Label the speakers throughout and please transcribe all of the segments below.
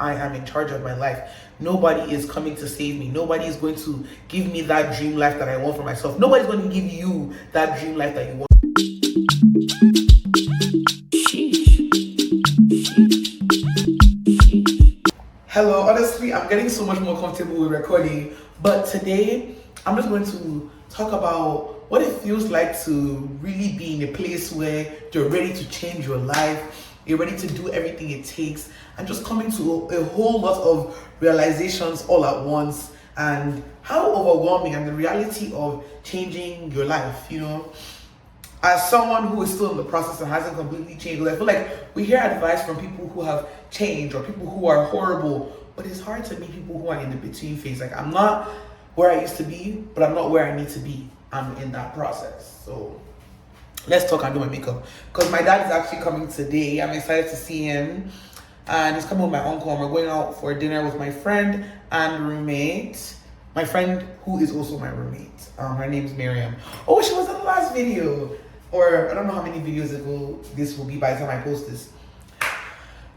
Speaker 1: I am in charge of my life. Nobody is coming to save me. Nobody is going to give me that dream life that I want for myself. Nobody's going to give you that dream life that you want. Hello, honestly, I'm getting so much more comfortable with recording, but today I'm just going to talk about what it feels like to really be in a place where you're ready to change your life, you're ready to do everything it takes, and just coming to a whole lot of realizations all at once, and how overwhelming, and the reality of changing your life, you know. As someone who is still in the process and hasn't completely changed, I feel like we hear advice from people who have changed or people who are horrible, but it's hard to meet people who are in the between phase. Like, I'm not where I used to be, but I'm not where I need to be. I'm in that process. So let's talk and do my makeup, because my dad is actually coming today. I'm excited to see him, and he's coming with my uncle, and we're going out for dinner with my friend and roommate. My friend who is also my roommate. Her name's Miriam. Oh, she was in the last video. Or I don't know how many videos ago this will be by the time I post this.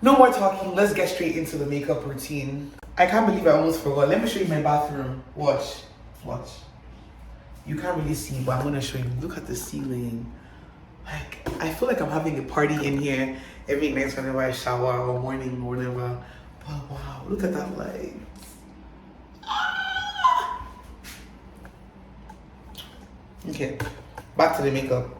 Speaker 1: No more talking, let's get straight into the makeup routine. I can't believe I almost forgot. Let me show you my bathroom. Watch. You can't really see, but I'm gonna show you. Look at the ceiling. Like, I feel like I'm having a party in here every night whenever I shower or morning or whatever. But wow, look at that light. Okay, back to the makeup.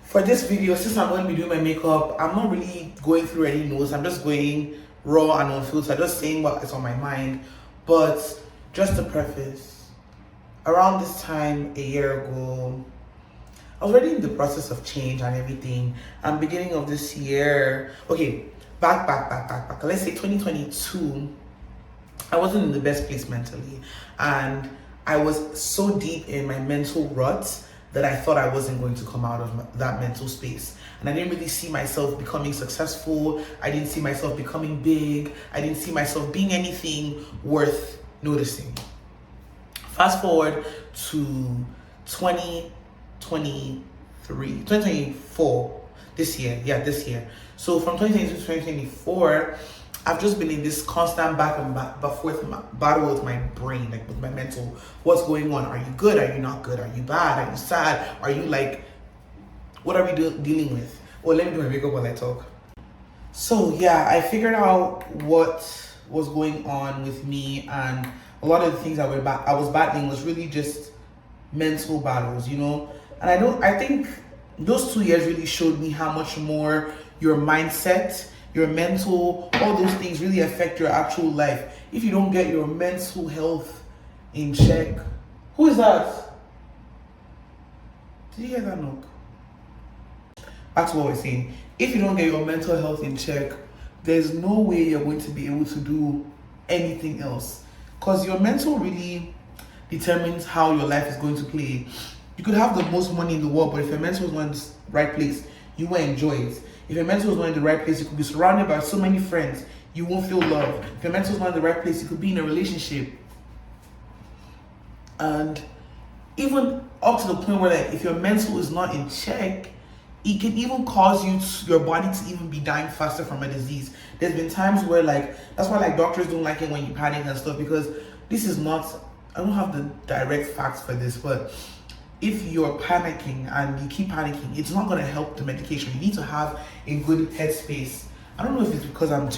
Speaker 1: For this video, since I'm going to be doing my makeup, I'm not really going through any notes. I'm just going raw and unfiltered, just saying what is on my mind. But just to preface, around this time a year ago, I was already in the process of change and everything. And beginning of this year, okay, back. Let's say 2022, I wasn't in the best place mentally. And I was so deep in my mental rut that I thought I wasn't going to come out of that mental space. And I didn't really see myself becoming successful. I didn't see myself becoming big. I didn't see myself being anything worth noticing. Fast forward to 2024, this year. So from 2022 to 2024, I've just been in this constant back and forth battle with my brain, like with my mental. What's going on? Are you good? Are you not good? Are you bad? Are you sad? Are you like, what are we dealing with? Well, let me do my makeup while I talk. So yeah, I figured out what was going on with me, and a lot of the things I was battling was really just mental battles, you know. And I think those 2 years really showed me how much more your mindset, your mental, all those things really affect your actual life. If you don't get your mental health in check. Who is that? Did you hear that knock? That's what we're saying. If you don't get your mental health in check, there's no way you're going to be able to do anything else. Because your mental really determines how your life is going to play. You could have the most money in the world, but if your mental is not in the right place, you won't enjoy it. If your mental is not in the right place, you could be surrounded by so many friends, you won't feel love. If your mental is not in the right place, you could be in a relationship. And even up to the point where, like, if your mental is not in check, it can even cause your body to even be dying faster from a disease. There's been times where, like, that's why, like, doctors don't like it when you panic and stuff, because this is not, I don't have the direct facts for this, but if you're panicking and you keep panicking, it's not going to help the medication. You need to have a good headspace. I don't know if it's because I'm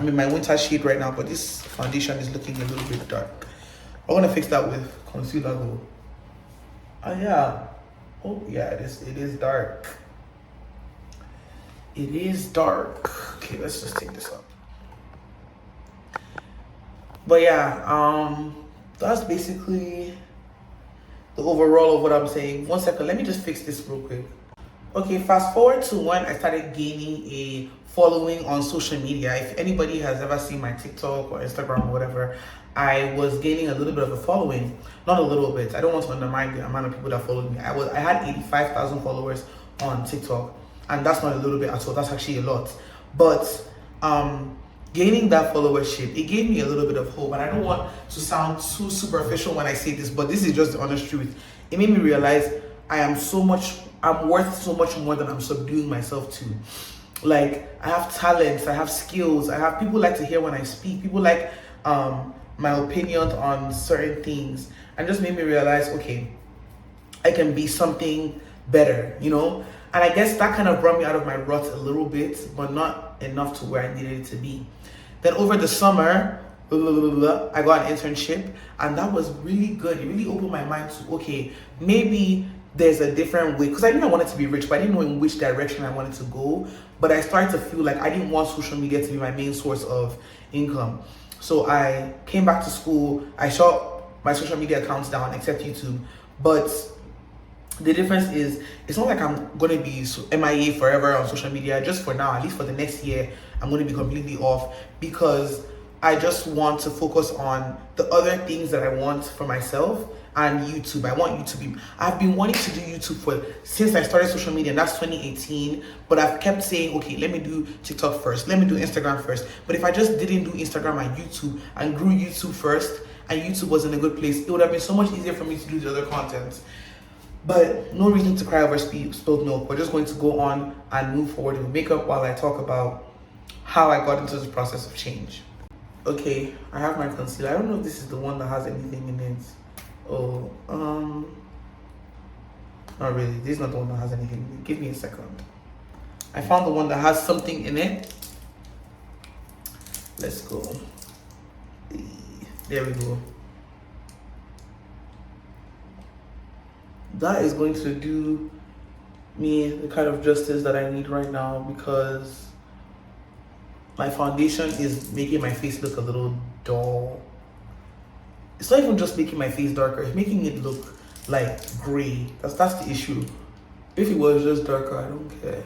Speaker 1: in my winter shade right now, but this foundation is looking a little bit dark. I want to fix that with concealer though. Oh yeah, it is dark. It is dark. Okay, let's just take this up. But yeah, that's basically the overall of what I'm saying. 1 second, let me just fix this real quick. Okay, fast forward to when I started gaining a following on social media. If anybody has ever seen my TikTok or Instagram or whatever, I was gaining a little bit of a following. Not a little bit. I don't want to undermine the amount of people that followed me. I had 85,000 followers on TikTok, and that's not a little bit at all. That's actually a lot. But gaining that followership, it gave me a little bit of hope. And I don't want to sound too superficial when I say this, but this is just the honest truth. It made me realize I'm worth so much more than I'm subduing myself to. Like, I have talents, I have skills, I have people like to hear when I speak, people like my opinion on certain things, and just made me realize, okay, I can be something better, you know? And I guess that kind of brought me out of my rut a little bit, but not enough to where I needed it to be. Then over the summer, I got an internship, and that was really good. It really opened my mind to, okay, maybe there's a different way, because I knew I wanted to be rich, but I didn't know in which direction I wanted to go. But I started to feel like I didn't want social media to be my main source of income. So I came back to school. I shut my social media accounts down except YouTube. But the difference is, it's not like I'm going to be MIA forever on social media. Just for now, at least for the next year, I'm going to be completely off, because I just want to focus on the other things that I want for myself and YouTube. I want YouTube. I've been wanting to do YouTube since I started social media, and that's 2018. But I've kept saying, okay, let me do TikTok first. Let me do Instagram first. But if I just didn't do Instagram and YouTube and grew YouTube first, and YouTube was in a good place, it would have been so much easier for me to do the other content. But no reason to cry over spilled milk. We're just going to go on and move forward with makeup while I talk about how I got into this process of change. Okay, I have my concealer. I don't know if this is the one that has anything in it. Oh, not really. This is not the one that has anything in it. Give me a second. I found the one that has something in it. Let's go. There we go. That is going to do me the kind of justice that I need right now, because my foundation is making my face look a little dull. It's not even just making my face darker, it's making it look like gray. That's the issue. If it was just darker, I don't care.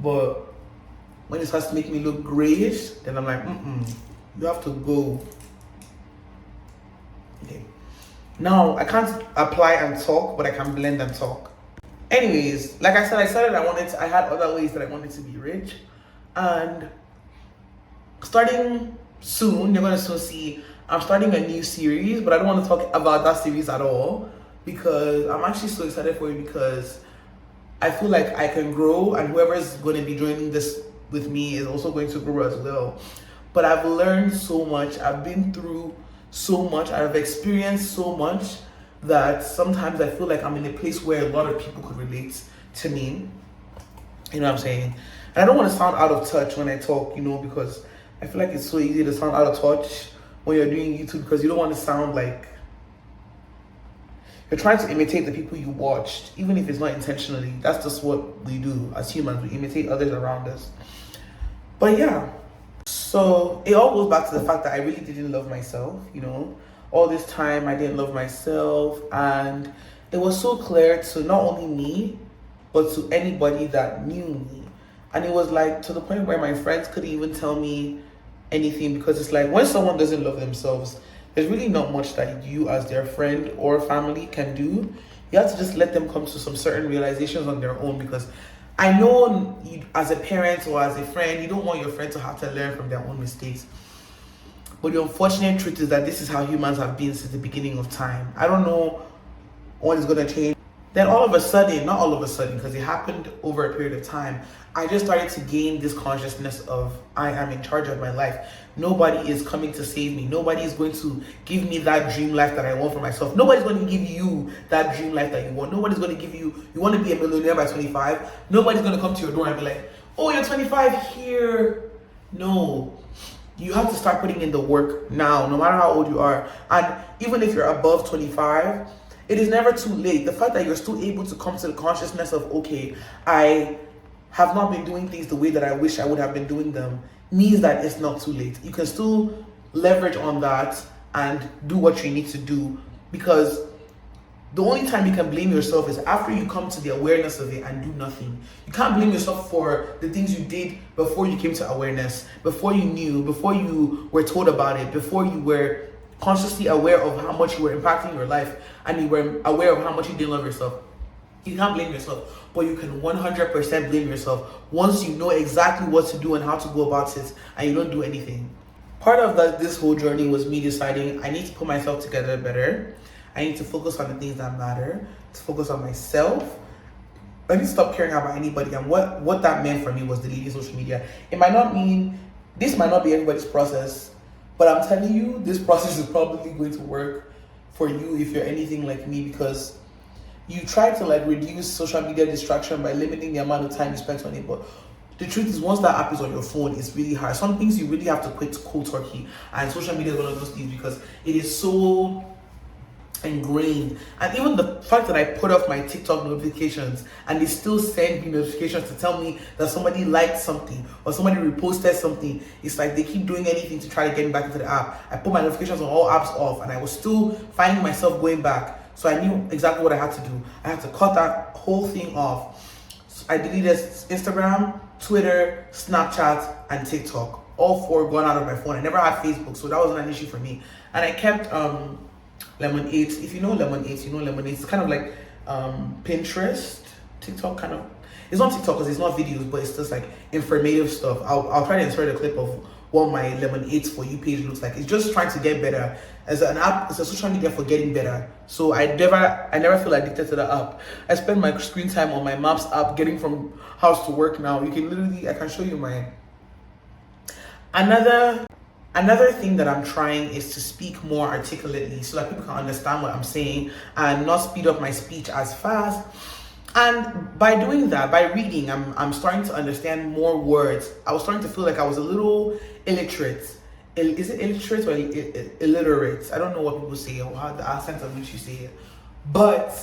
Speaker 1: But when it starts to make me look grayish, then I'm like, you have to go. Okay. Now, I can't apply and talk, but I can blend and talk. Anyways, like I said, I had other ways that I wanted to be rich. And starting soon, you're going to soon see, I'm starting a new series, but I don't want to talk about that series at all, because I'm actually so excited for it, because I feel like I can grow, and whoever is going to be joining this with me is also going to grow as well. But I've learned so much. I've been through so much. I've experienced so much that sometimes I feel like I'm in a place where a lot of people could relate to me. You know what I'm saying? And I don't want to sound out of touch when I talk, you know, because I feel like it's so easy to sound out of touch when you're doing YouTube, because you don't want to sound like you're trying to imitate the people you watched, even if it's not intentionally. That's just what we do as humans. We imitate others around us. But yeah, so it all goes back to the fact that I really didn't love myself, you know. All this time I didn't love myself, and it was so clear to not only me, but to anybody that knew me. And it was like to the point where my friends couldn't even tell me anything, because it's like, when someone doesn't love themselves, there's really not much that you as their friend or family can do. You have to just let them come to some certain realizations on their own, because I know you, as a parent or as a friend, you don't want your friend to have to learn from their own mistakes. But the unfortunate truth is that this is how humans have been since the beginning of time. I don't know when it's going to change. Then all of a sudden, not all of a sudden, because it happened over a period of time, I just started to gain this consciousness of, I am in charge of my life. Nobody is coming to save me. Nobody is going to give me that dream life that I want for myself. Nobody's going to give you that dream life that you want. Nobody's going to give you want to be a millionaire by 25. Nobody's going to come to your door and be like, oh, you're 25 here. No. You have to start putting in the work now, no matter how old you are. And even if you're above 25, it is never too late. The fact that you're still able to come to the consciousness of, okay, I have not been doing things the way that I wish I would have been doing them, means that it's not too late. You can still leverage on that and do what you need to do, because the only time you can blame yourself is after you come to the awareness of it and do nothing. You can't blame yourself for the things you did before you came to awareness, before you knew, before you were told about it, before you were consciously aware of how much you were impacting your life and you were aware of how much you didn't love yourself. You can't blame yourself, but you can 100% blame yourself once you know exactly what to do and how to go about it, and you don't do anything. Part of this whole journey was me deciding I need to put myself together better. I need to focus on the things that matter, to focus on myself, I need to stop caring about anybody. And what that meant for me was deleting social media. It might not mean, this might not be everybody's process, but I'm telling you, this process is probably going to work for you if you're anything like me, because you try to like reduce social media distraction by limiting the amount of time you spend on it. But the truth is, once that app is on your phone, it's really hard. Some things you really have to quit cold turkey, and social media is one of those things because it is so ingrained. And even the fact that I put off my TikTok notifications and they still send me notifications to tell me that somebody liked something or somebody reposted something, it's like they keep doing anything to try to get me back into the app. I put my notifications on all apps off, and I was still finding myself going back. So I knew exactly what I had to do. I had to cut that whole thing off. So I deleted Instagram, Twitter, Snapchat, and TikTok. All 4 gone out of my phone. I never had Facebook, so that wasn't an issue for me. And I kept Lemonade. If you know Lemonade, you know Lemonade. It's kind of like Pinterest, TikTok kind of. It's not TikTok because it's not videos, but it's just like informative stuff. I'll try to insert a clip of what my Lemonade For You page looks like. It's just trying to get better. As an app, it's a social media for getting better. So I never feel addicted to the app. I spend my screen time on my Maps app, getting from house to work now. You can literally, I can show you my. Another thing that I'm trying is to speak more articulately so that people can understand what I'm saying and not speed up my speech as fast. And by doing that, by reading, I'm starting to understand more words. I was starting to feel like I was a little illiterate. Is it illiterate or illiterate? I don't know what people say or how the accent of which you say it. But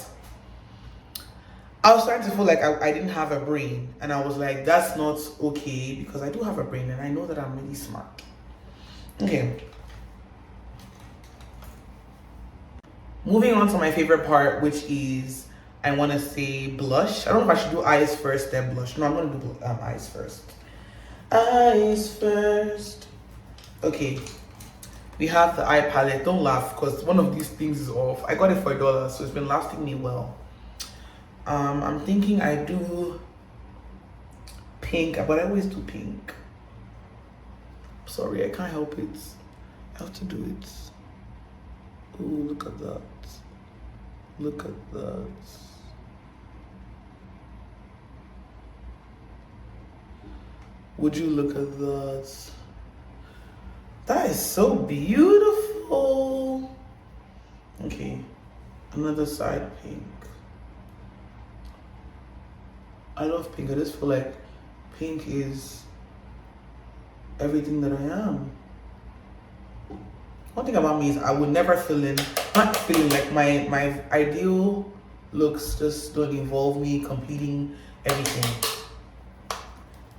Speaker 1: I was starting to feel like I didn't have a brain. And I was like, that's not okay, because I do have a brain and I know that I'm really smart. Okay. Moving on to my favorite part, which is, I want to say blush. I don't know if I should do eyes first, then blush. No, I'm going to do eyes first. Eyes first. Okay. We have the eye palette. Don't laugh, because one of these things is off. I got it for $1, so it's been lasting me well. I'm thinking I do pink, but I always do pink. Sorry, I can't help it. I have to do it. Oh, look at that. Look at that. Would you look at that? That is so beautiful. Okay, another side pink. I love pink. I just feel like pink is everything that I am. One thing about me is I would never not feeling like my ideal looks just don't involve me completing everything.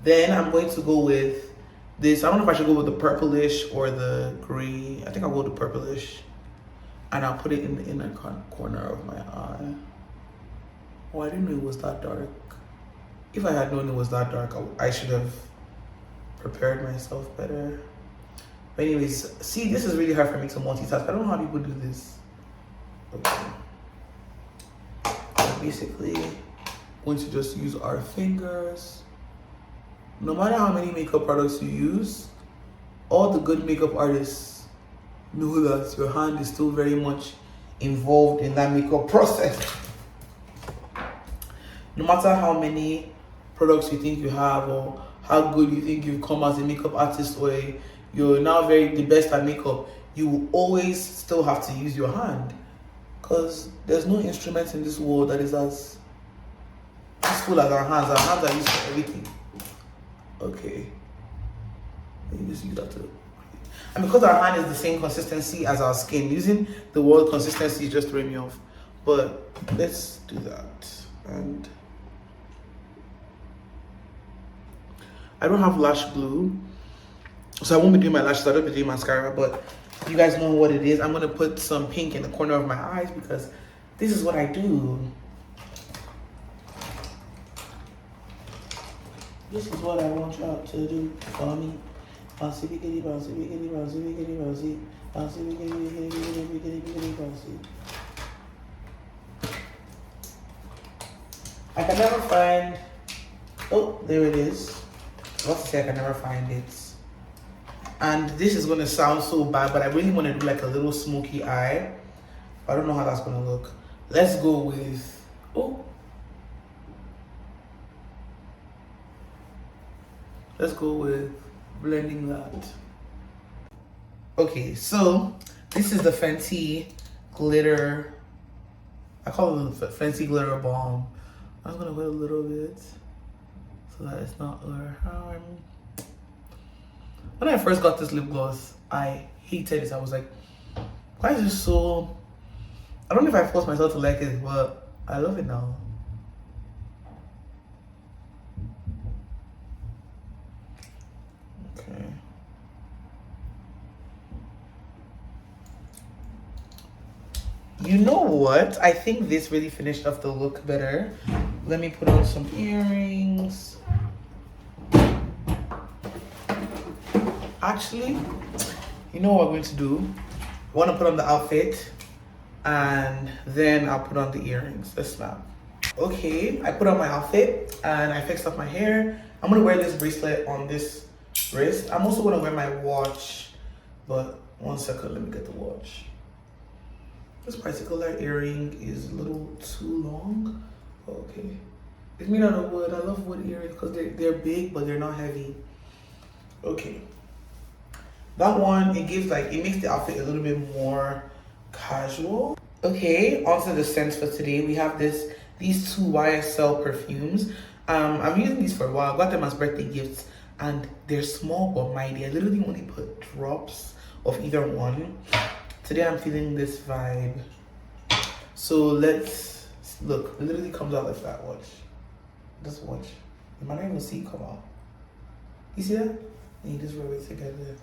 Speaker 1: Then I'm going to go with this. I don't know if I should go with the purplish or the gray. I think I'll go with the purplish. And I'll put it in the inner corner of my eye. Oh, I didn't know it was that dark. If I had known it was that dark, I should have prepared myself better. But anyways, see, this is really hard for me to multitask. I don't know how people do this. Okay. So basically, going to just use our fingers. No matter how many makeup products you use, all the good makeup artists know that your hand is still very much involved in that makeup process. No matter how many products you think you have or how good you think you've come as a makeup artist, or you're now the best at makeup, you will always still have to use your hand, because there's no instrument in this world that is as useful as our hands. Our hands are used for everything. Okay, let me just use that too. And because our hand is the same consistency as our skin, using the word consistency is just throwing me off. But let's do that. And I don't have lash glue, so I won't be doing my lashes. I don't be doing mascara, but you guys know what it is. I'm gonna put some pink in the corner of my eyes because this is what I do. This is what I want y'all to do for me. Bouncy, biggity, bouncy, biggity, bouncy, biggity, bouncy, bouncy, biggity, biggity, biggity, biggity, biggity, bouncy. I can never find. Oh, there it is. I was to say I can never find it. And this is gonna sound so bad, but I really want to do like a little smoky eye. I don't know how that's gonna look. Let's go with, oh, Let's go with blending that. Okay, so this is the Fenty glitter. I call it the Fenty glitter balm. I'm gonna put a little bit so that it's not overpowering. When I first got this lip gloss, I hated it. I was like, why is this so... I don't know if I forced myself to like it, but I love it now. Okay. You know what? I think this really finished off the look better. Let me put on some earrings. Actually, you know what we're going to do? I want to put on the outfit and then I'll put on the earrings. Let's snap. Okay, I put on my outfit and I fixed up my hair. I'm going to wear this bracelet on this wrist. I'm also going to wear my watch, but one second, let me get the watch. This particular earring is a little too long. Okay. It's made out of wood. I love wood earrings because they're big, but they're not heavy. Okay. That one, it makes the outfit a little bit more casual. Okay, on to the scents for today. We have these two YSL perfumes. I'm using these for a while. I got them as birthday gifts and they're small but mighty. I literally only put drops of either one. Today I'm feeling this vibe. So let's look. It literally comes out like that. Watch. Just watch. You might not even see it come out. You see that? And you just rub it together.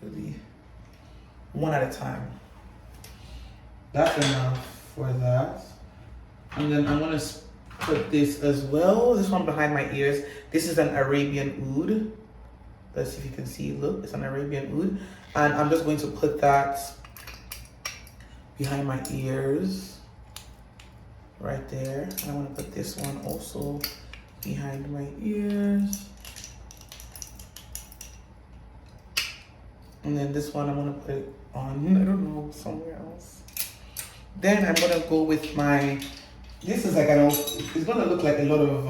Speaker 1: Really. One at a time. That's enough for that. And then I'm gonna put this as well. This one behind my ears. This is an Arabian oud. Let's see if you can see. Look, it's an Arabian oud. And I'm just going to put that behind my ears. Right there. And I want to put this one also behind my ears. And then this one I'm going to put it on, I don't know, somewhere else. Then I'm going to go with my, this is like, I know, it's going to look like a lot of,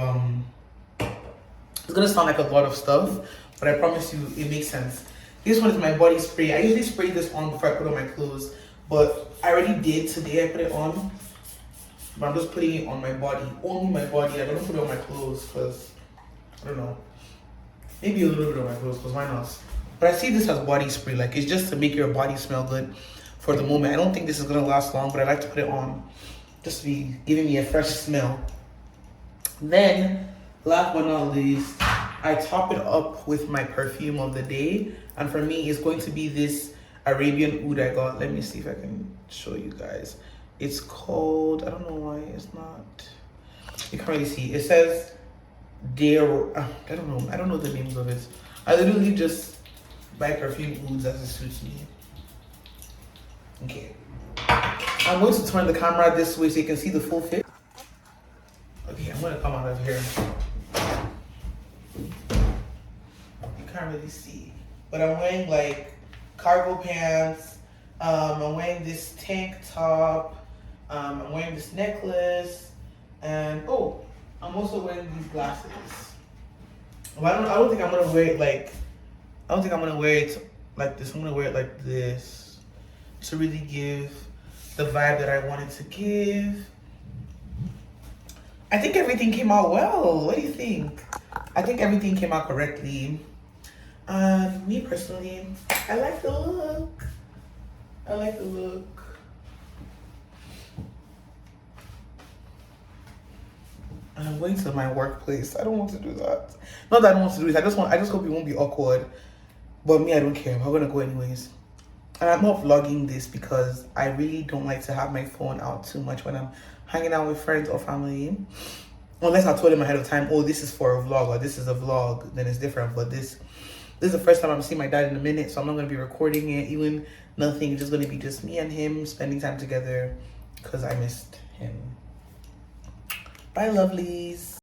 Speaker 1: it's going to sound like a lot of stuff, but I promise you it makes sense. This one is my body spray. I usually spray this on before I put on my clothes, but I already did today. I put it on, but I'm just putting it on my body, only my body. I don't put it on my clothes because, I don't know, maybe a little bit on my clothes because why not? But I see this as body spray, like it's just to make your body smell good for the moment. I don't think this is gonna last long, but I like to put it on just to be giving me a fresh smell. Then, last but not least, I top it up with my perfume of the day. And for me, it's going to be this Arabian oud I got. Let me see if I can show you guys. It's called, I don't know why it's not, you can't really see. It says, I don't know the names of it. I literally just buy perfume ouds as it suits me. Okay. I'm going to turn the camera this way so you can see the full fit. Okay, I'm gonna come out of here. You can't really see. But I'm wearing like cargo pants. I'm wearing this tank top. I'm wearing this necklace. And oh, I'm also wearing these glasses. Well, I don't think I'm gonna wear it like, I don't think I'm gonna wear it like this. I'm gonna wear it like this to really give the vibe that I wanted to give. I think everything came out well. What do you think? I think everything came out correctly. Me personally, I like the look. I like the look. And I'm going to my workplace. I don't want to do that. Not that I don't want to do this. I just hope it won't be awkward. But me, I don't care. I'm gonna go anyways. And I'm not vlogging this because I really don't like to have my phone out too much when I'm hanging out with friends or family. Unless I told them ahead of time, oh, this is for a vlog or this is a vlog, then it's different. But this is the first time I'm seeing my dad in a minute, so I'm not gonna be recording it, even nothing. It's just gonna be just me and him spending time together because I missed him. Bye, lovelies.